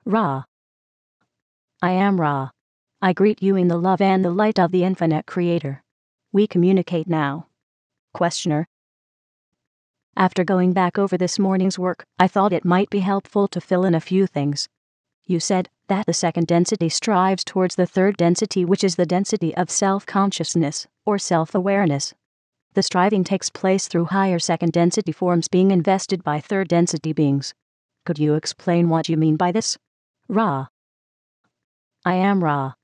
Ra. I am Ra. I greet you in the love and the light of the infinite Creator. We communicate now. Questioner. After going back over this morning's work, I thought it might be helpful to fill in a few things. You said that the second density strives towards the third density, which is the density of self-consciousness, or self-awareness. The striving takes place through higher second density forms being invested by third density beings. Could you explain what you mean by this? Ra. I am Ra.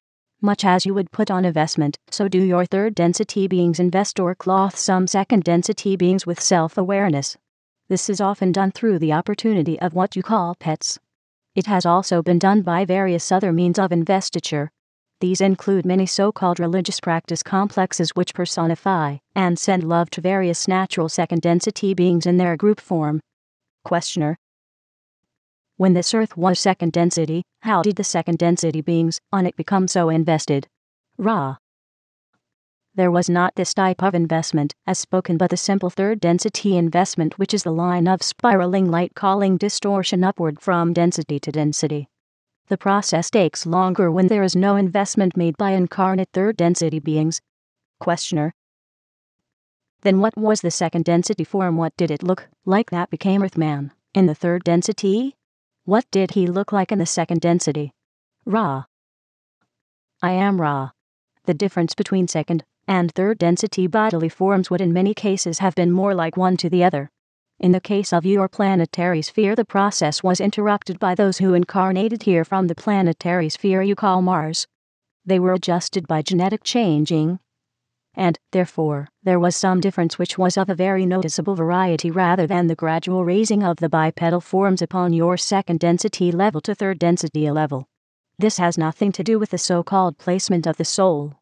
Much as you would put on a vestment, so do your third density beings invest or clothe some second density beings with self-awareness. This is often done through the opportunity of what you call pets. It has also been done by various other means of investiture. These include many so-called religious practice complexes which personify and send love to various natural second density beings in their group form. Questioner. When this earth was second density, how did the second density beings on it become so invested? Ra. There was not this type of investment as spoken, but the simple third density investment, which is the line of spiraling light calling distortion upward from density to density. The process takes longer when there is no investment made by incarnate third density beings. Questioner. Then what was the second density form? What did it look like that became Earthman in the third density? What did he look like in the second density? Ra. I am Ra. The difference between second and third density bodily forms would in many cases have been more like one to the other. In the case of your planetary sphere, the process was interrupted by those who incarnated here from the planetary sphere you call Mars. They were adjusted by genetic changing, and, therefore, there was some difference which was of a very noticeable variety rather than the gradual raising of the bipedal forms upon your second density level to third density level. This has nothing to do with the so-called placement of the soul.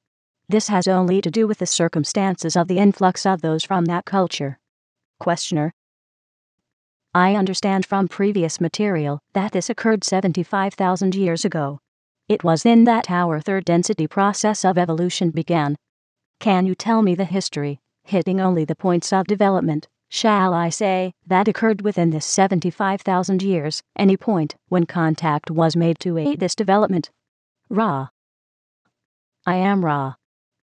This has only to do with the circumstances of the influx of those from that culture. Questioner. I understand from previous material that this occurred 75,000 years ago. It was then that our third density process of evolution began. Can you tell me the history, hitting only the points of development, shall I say, that occurred within this 75,000 years, any point when contact was made to aid this development? Ra. I am Ra.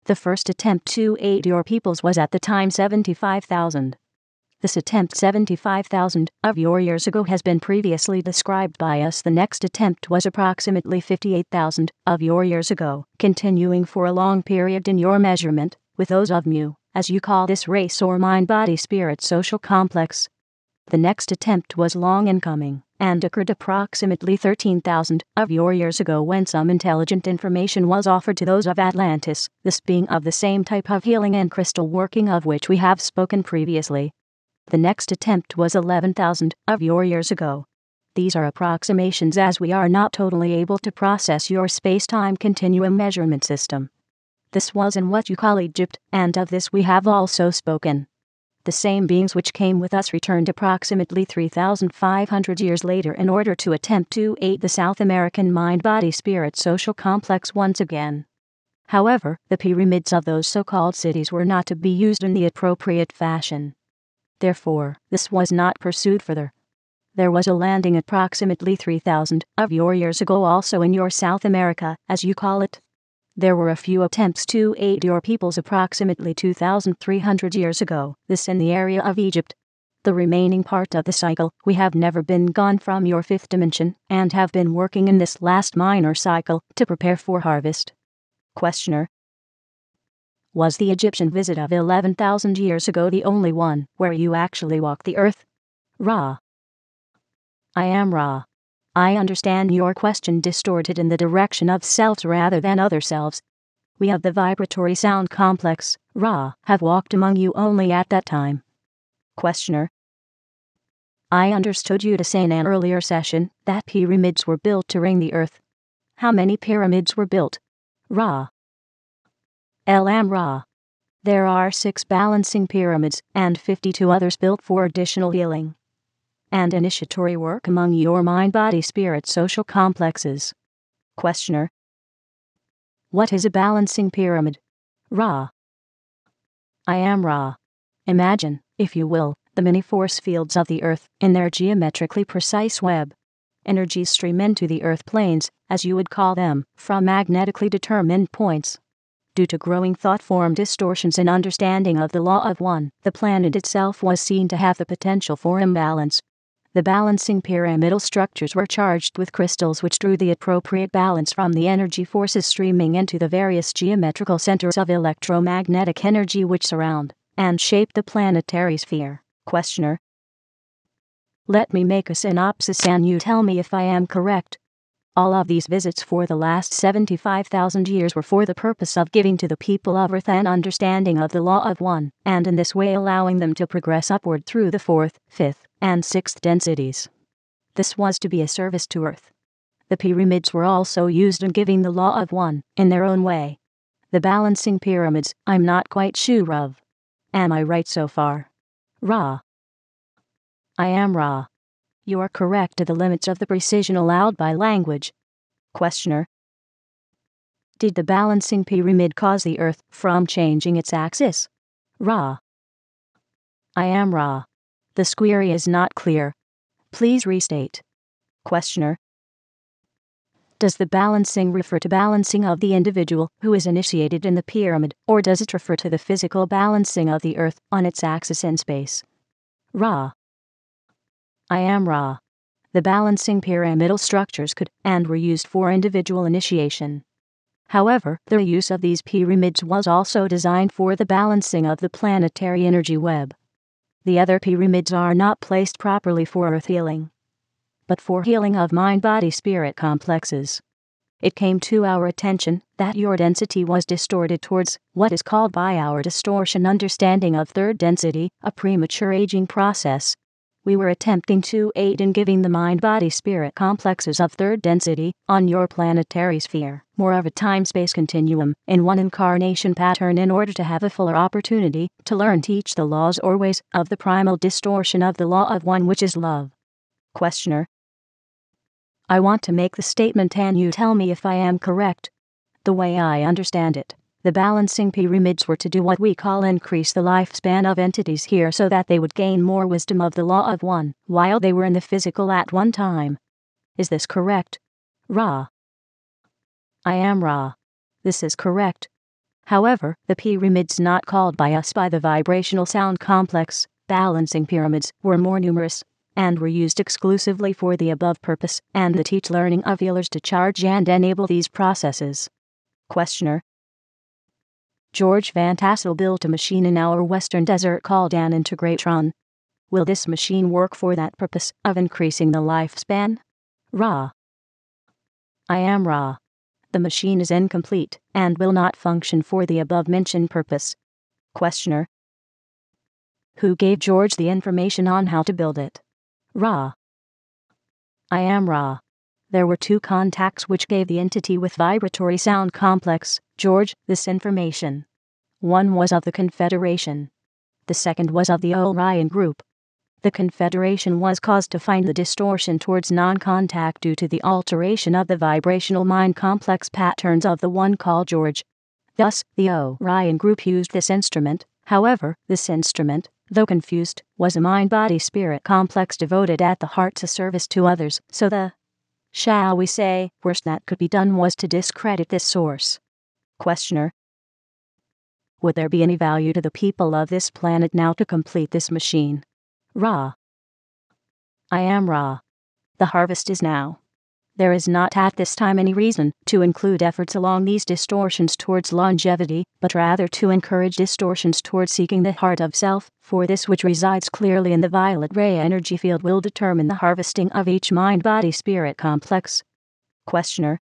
The first attempt to aid your peoples was at the time 75,000. This attempt 75,000 of your years ago has been previously described by us. The next attempt was approximately 58,000 of your years ago, continuing for a long period in your measurement, with those of Mu, as you call this race or mind-body-spirit social complex. The next attempt was long in coming, and occurred approximately 13,000 of your years ago when some intelligent information was offered to those of Atlantis, this being of the same type of healing and crystal working of which we have spoken previously. The next attempt was 11,000 of your years ago. These are approximations as we are not totally able to process your space-time continuum measurement system. This was in what you call Egypt, and of this we have also spoken. The same beings which came with us returned approximately 3,500 years later in order to attempt to aid the South American mind-body-spirit social complex once again. However, the pyramids of those so-called cities were not to be used in the appropriate fashion. Therefore, this was not pursued further. There was a landing approximately 3,000 of your years ago also in your South America, as you call it. There were a few attempts to aid your peoples approximately 2,300 years ago, this in the area of Egypt. The remaining part of the cycle, we have never been gone from your fifth dimension, and have been working in this last minor cycle to prepare for harvest. Questioner. Was the Egyptian visit of 11,000 years ago the only one where you actually walked the earth? Ra. I am Ra. I understand your question distorted in the direction of selves rather than other selves. We of the vibratory sound complex, Ra, have walked among you only at that time. Questioner. I understood you to say in an earlier session that pyramids were built to ring the earth. How many pyramids were built? Ra. El Ra. There are 6 balancing pyramids and 52 others built for additional healing and initiatory work among your mind-body-spirit social complexes. Questioner. What is a balancing pyramid? Ra. I am Ra. Imagine, if you will, the many force fields of the earth in their geometrically precise web. Energies stream into the earth planes, as you would call them, from magnetically determined points. Due to growing thought-form distortions and understanding of the law of one, the planet itself was seen to have the potential for imbalance. The balancing pyramidal structures were charged with crystals which drew the appropriate balance from the energy forces streaming into the various geometrical centers of electromagnetic energy which surround and shape the planetary sphere. Questioner. Let me make a synopsis and you tell me if I am correct. All of these visits for the last 75,000 years were for the purpose of giving to the people of Earth an understanding of the law of one, and in this way allowing them to progress upward through the 4th, 5th, and 6th densities. This was to be a service to Earth. The pyramids were also used in giving the law of one, in their own way. The balancing pyramids, I'm not quite sure of. Am I right so far? Ra. I am Ra. You are correct to the limits of the precision allowed by language. Questioner. Did the balancing pyramid cause the Earth from changing its axis? Ra. I am Ra. The query is not clear. Please restate. Questioner. Does the balancing refer to balancing of the individual who is initiated in the pyramid, or does it refer to the physical balancing of the Earth on its axis in space? Ra. I am Ra. The balancing pyramidal structures could and were used for individual initiation. However, the use of these pyramids was also designed for the balancing of the planetary energy web. The other pyramids are not placed properly for Earth healing, but for healing of mind-body-spirit complexes. It came to our attention that your density was distorted towards what is called by our distortion understanding of third density, a premature aging process. We were attempting to aid in giving the mind-body-spirit complexes of third density, on your planetary sphere, more of a time-space continuum, in one incarnation pattern in order to have a fuller opportunity to learn teach the laws or ways of the primal distortion of the law of one which is love. Questioner. I want to make the statement and you tell me if I am correct. The way I understand it, the balancing pyramids were to do what we call increase the lifespan of entities here so that they would gain more wisdom of the law of one, while they were in the physical at one time. Is this correct? Ra. I am Ra. This is correct. However, the pyramids not called by us by the vibrational sound complex, balancing pyramids, were more numerous, and were used exclusively for the above purpose, and the teach learning of healers to charge and enable these processes. Questioner. George Van Tassel built a machine in our western desert called an Integratron. Will this machine work for that purpose of increasing the lifespan? Ra. I am Ra. The machine is incomplete and will not function for the above-mentioned purpose. Questioner. Who gave George the information on how to build it? Ra. I am Ra. There were two contacts which gave the entity with vibratory sound complex, George, this information. One was of the Confederation. The second was of the Orion Group. The Confederation was caused to find the distortion towards non-contact due to the alteration of the vibrational mind complex patterns of the one called George. Thus, the Orion Group used this instrument. However, this instrument, though confused, was a mind-body-spirit complex devoted at the heart to service to others, so the, shall we say, worst that could be done was to discredit this source. Questioner. Would there be any value to the people of this planet now to complete this machine? Ra. I am Ra. The harvest is now. There is not at this time any reason to include efforts along these distortions towards longevity, but rather to encourage distortions towards seeking the heart of self, for this which resides clearly in the violet ray energy field will determine the harvesting of each mind-body-spirit complex. Questioner.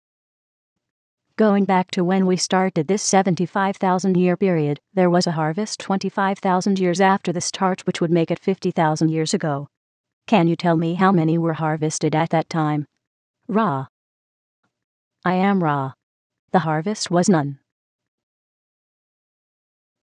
Going back to when we started this 75,000-year period, there was a harvest 25,000 years after the start, which would make it 50,000 years ago. Can you tell me how many were harvested at that time? Ra. I am Ra. The harvest was none.